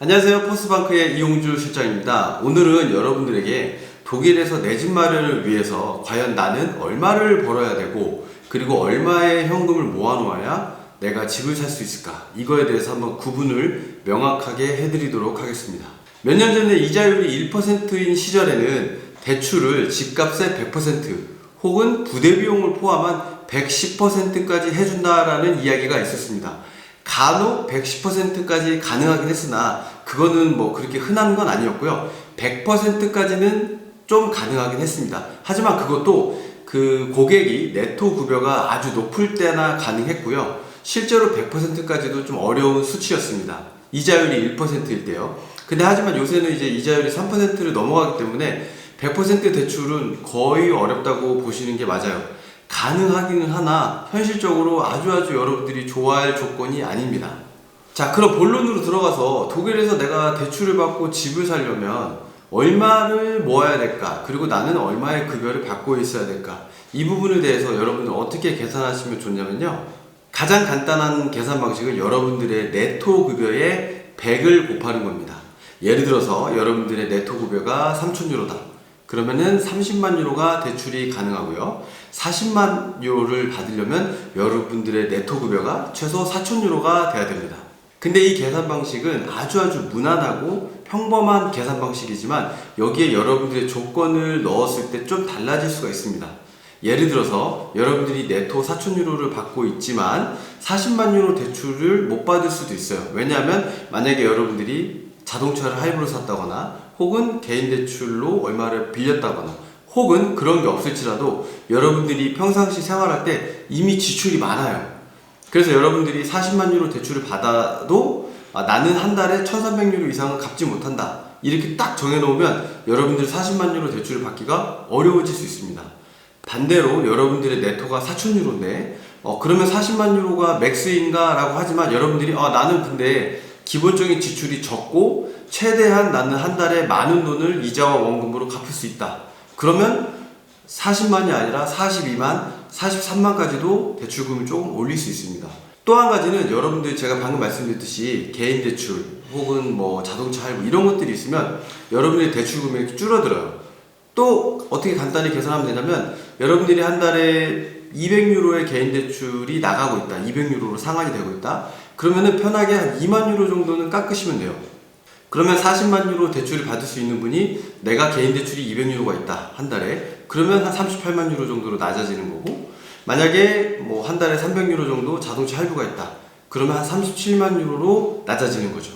안녕하세요. 포스트뱅크의 이용주 실장입니다. 오늘은 여러분들에게 독일에서 내 집 마련을 위해서 과연 나는 얼마를 벌어야 되고 그리고 얼마의 현금을 모아놓아야 내가 집을 살 수 있을까, 이거에 대해서 한번 구분을 명확하게 해드리도록 하겠습니다. 몇 년 전에 이자율이 1%인 시절에는 대출을 집값의 100% 혹은 부대비용을 포함한 110%까지 해준다라는 이야기가 있었습니다. 간혹 110%까지 가능하긴 했으나 그거는 뭐 그렇게 흔한 건 아니었고요. 100%까지는 좀 가능하긴 했습니다. 하지만 그것도 그 고객이 네토 급여가 아주 높을 때나 가능했고요. 실제로 100%까지도 좀 어려운 수치였습니다. 이자율이 1%일 때요. 근데 하지만 요새는 이제 이자율이 3%를 넘어가기 때문에 100% 대출은 거의 어렵다고 보시는 게 맞아요. 가능하기는 하나 현실적으로 아주 여러분들이 좋아할 조건이 아닙니다. 자, 그럼 본론으로 들어가서 독일에서 내가 대출을 받고 집을 사려면 얼마를 모아야 될까, 그리고 나는 얼마의 급여를 받고 있어야 될까, 이 부분에 대해서 여러분들 어떻게 계산하시면 좋냐면요, 가장 간단한 계산 방식은 여러분들의 네토 급여의 100을 곱하는 겁니다. 예를 들어서 여러분들의 네토 급여가 3,000유로다. 그러면은 30만 유로가 대출이 가능하고요. 40만 유로를 받으려면 여러분들의 네토 급여가 최소 4,000유로가 돼야 됩니다. 근데 이 계산 방식은 아주 무난하고 평범한 계산 방식이지만 여기에 여러분들의 조건을 넣었을 때 좀 달라질 수가 있습니다. 예를 들어서 여러분들이 네토 4,000유로를 받고 있지만 40만 유로 대출을 못 받을 수도 있어요. 왜냐하면 만약에 여러분들이 자동차를 할부로 샀다거나 혹은 개인 대출로 얼마를 빌렸다거나 혹은 그런 게 없을지라도 여러분들이 평상시 생활할 때 이미 지출이 많아요. 그래서 여러분들이 40만 유로 대출을 받아도 나는 한 달에 1,300유로 이상은 갚지 못한다, 이렇게 딱 정해놓으면 여러분들이 40만 유로 대출을 받기가 어려워질 수 있습니다. 반대로 여러분들의 네토가 4,000유로인데 그러면 40만 유로가 맥스인가 라고 하지만 여러분들이 나는 근데 기본적인 지출이 적고 최대한 나는 한 달에 많은 돈을 이자와 원금으로 갚을 수 있다. 그러면 40만이 아니라 42만, 43만까지도 대출금을 조금 올릴 수 있습니다. 또 한 가지는 여러분들이 제가 방금 말씀드렸듯이 개인 대출 혹은 뭐 자동차 할부 이런 것들이 있으면 여러분들의 대출 금액이 줄어들어요. 또 어떻게 간단히 계산하면 되냐면 여러분들이 한 달에 200유로의 개인 대출이 나가고 있다, 200유로로 상환이 되고 있다, 그러면은 편하게 한 2만 유로 정도는 깎으시면 돼요. 그러면 40만 유로 대출을 받을 수 있는 분이 내가 개인 대출이 200유로가 있다 한 달에, 그러면 한 38만 유로 정도로 낮아지는 거고, 만약에 뭐 한 달에 300유로 정도 자동차 할부가 있다 그러면 한 37만 유로로 낮아지는 거죠.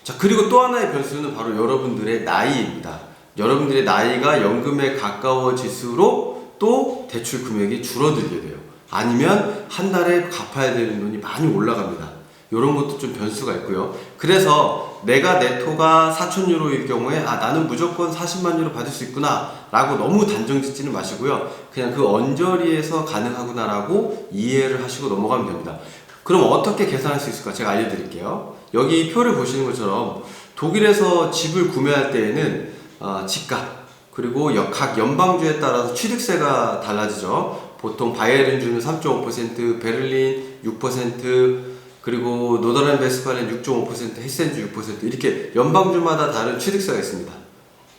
자, 그리고 또 하나의 변수는 바로 여러분들의 나이입니다. 여러분들의 나이가 연금에 가까워질수록 또 대출 금액이 줄어들게 돼요. 아니면 한 달에 갚아야 되는 돈이 많이 올라갑니다. 이런 것도 좀 변수가 있고요. 그래서 내가 네토가 4,000유로일 경우에 나는 무조건 40만 유로 받을 수 있구나 라고 너무 단정 짓지는 마시고요. 그냥 그 언저리에서 가능하구나 라고 이해를 하시고 넘어가면 됩니다. 그럼 어떻게 계산할 수 있을까 제가 알려드릴게요. 여기 표를 보시는 것처럼 독일에서 집을 구매할 때에는 집값 그리고 각 연방주에 따라서 취득세가 달라지죠. 보통 바이에른주는 3.5%, 베를린 6%, 그리고 노더렌베스팔렌 6.5%, 헤센주 6%, 이렇게 연방주마다 다른 취득세가 있습니다.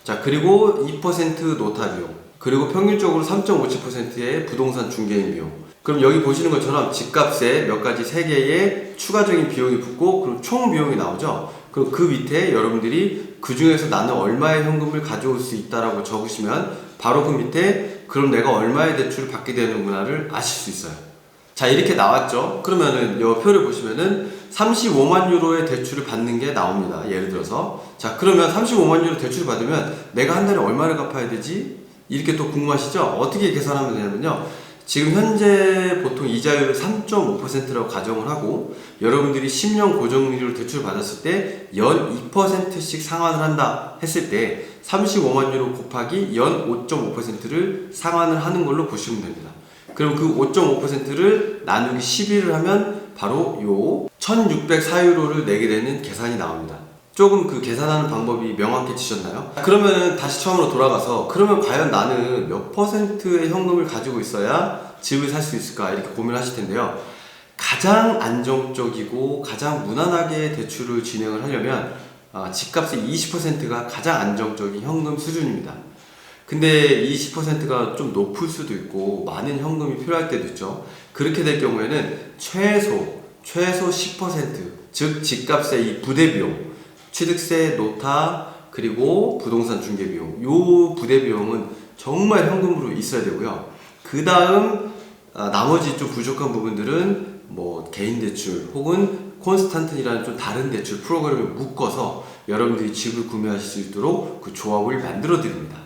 자, 그리고 2% 노타 비용, 그리고 평균적으로 3.57%의 부동산 중개인 비용. 그럼 여기 보시는 것처럼 집값에 몇 가지 3개의 추가적인 비용이 붙고 그럼 총 비용이 나오죠. 그럼 그 밑에 여러분들이 그 중에서 나는 얼마의 현금을 가져올 수 있다라고 적으시면 바로 그 밑에 그럼 내가 얼마의 대출을 받게 되는구나를 아실 수 있어요. 자, 이렇게 나왔죠. 그러면은 이 표를 보시면은 35만 유로의 대출을 받는 게 나옵니다. 예를 들어서 자, 그러면 35만 유로 대출을 받으면 내가 한 달에 얼마를 갚아야 되지? 이렇게 또 궁금하시죠? 어떻게 계산하면 되냐면요, 지금 현재 보통 이자율을 3.5%라고 가정을 하고 여러분들이 10년 고정리로 대출을 받았을 때 연 2%씩 상환을 한다 했을 때 35만 유로 곱하기 연 5.5%를 상환을 하는 걸로 보시면 됩니다. 그럼 그 5.5%를 나누기 12를 하면 바로 요 1604유로를 내게 되는 계산이 나옵니다. 조금 그 계산하는 방법이 명확해지셨나요? 그러면 다시 처음으로 돌아가서 그러면 과연 나는 몇 퍼센트의 현금을 가지고 있어야 집을 살 수 있을까, 이렇게 고민을 하실 텐데요. 가장 안정적이고 가장 무난하게 대출을 진행을 하려면 집값의 20%가 가장 안정적인 현금 수준입니다. 근데 20%가 좀 높을 수도 있고 많은 현금이 필요할 때도 있죠. 그렇게 될 경우에는 최소 10%, 즉 집값의 이 부대 비용, 취득세, 노타, 그리고 부동산 중개 비용, 요 부대 비용은 정말 현금으로 있어야 되고요. 그 다음 나머지 좀 부족한 부분들은 뭐 개인 대출 혹은 콘스탄트이라는 좀 다른 대출 프로그램을 묶어서 여러분들이 집을 구매하실 수 있도록 그 조합을 만들어 드립니다.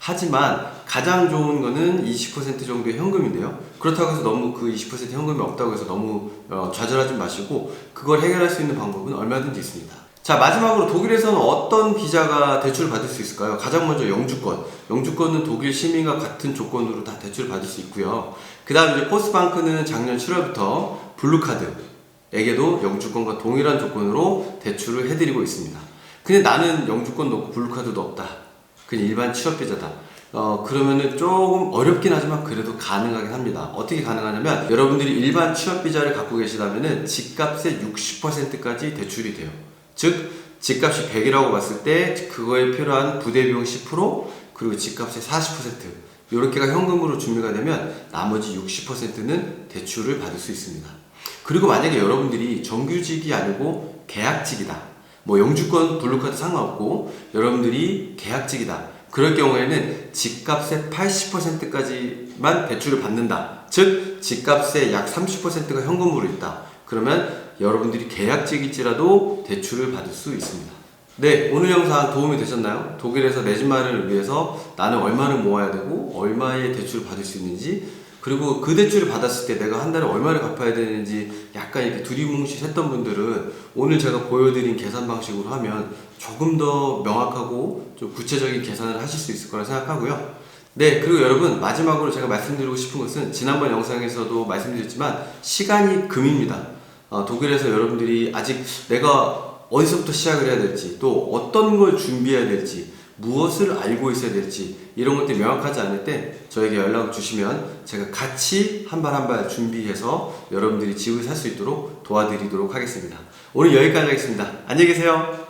하지만 가장 좋은 거는 20% 정도의 현금인데요. 그렇다고 해서 너무 그 20% 현금이 없다고 해서 너무 좌절하지 마시고 그걸 해결할 수 있는 방법은 얼마든지 있습니다. 자, 마지막으로 독일에서는 어떤 비자가 대출을 받을 수 있을까요? 가장 먼저 영주권. 영주권은 독일 시민과 같은 조건으로 다 대출을 받을 수 있고요. 그 다음 이제 포스트방크는 작년 7월부터 블루카드에게도 영주권과 동일한 조건으로 대출을 해드리고 있습니다. 근데 나는 영주권도 없고 블루카드도 없다. 그냥 일반 취업비자다. 그러면은 조금 어렵긴 하지만 그래도 가능하긴 합니다. 어떻게 가능하냐면 여러분들이 일반 취업비자를 갖고 계시다면은 집값의 60%까지 대출이 돼요. 즉 집값이 100이라고 봤을 때 그거에 필요한 부대비용 10% 그리고 집값의 40% 이렇게가 현금으로 준비가 되면 나머지 60%는 대출을 받을 수 있습니다. 그리고 만약에 여러분들이 정규직이 아니고 계약직이다. 뭐 영주권, 블루카드 상관없고 여러분들이 계약직이다. 그럴 경우에는 집값의 80%까지만 대출을 받는다. 즉 집값의 약 30%가 현금으로 있다. 그러면 여러분들이 계약직일지라도 대출을 받을 수 있습니다. 네, 오늘 영상 도움이 되셨나요? 독일에서 내 집 마련을 위해서 나는 얼마를 모아야 되고 얼마의 대출을 받을 수 있는지 그리고 그 대출을 받았을 때 내가 한 달에 얼마를 갚아야 되는지 약간 이렇게 두리뭉실했던 분들은 오늘 제가 보여드린 계산 방식으로 하면 조금 더 명확하고 좀 구체적인 계산을 하실 수 있을 거라 생각하고요. 네, 그리고 여러분 마지막으로 제가 말씀드리고 싶은 것은 지난번 영상에서도 말씀드렸지만 시간이 금입니다. 독일에서 여러분들이 아직 내가 어디서부터 시작을 해야 될지 또 어떤 걸 준비해야 될지 무엇을 알고 있어야 될지 이런 것들이 명확하지 않을 때 저에게 연락을 주시면 제가 같이 한 발 한 발 준비해서 여러분들이 집을 살 수 있도록 도와드리도록 하겠습니다. 오늘 여기까지 하겠습니다. 안녕히 계세요.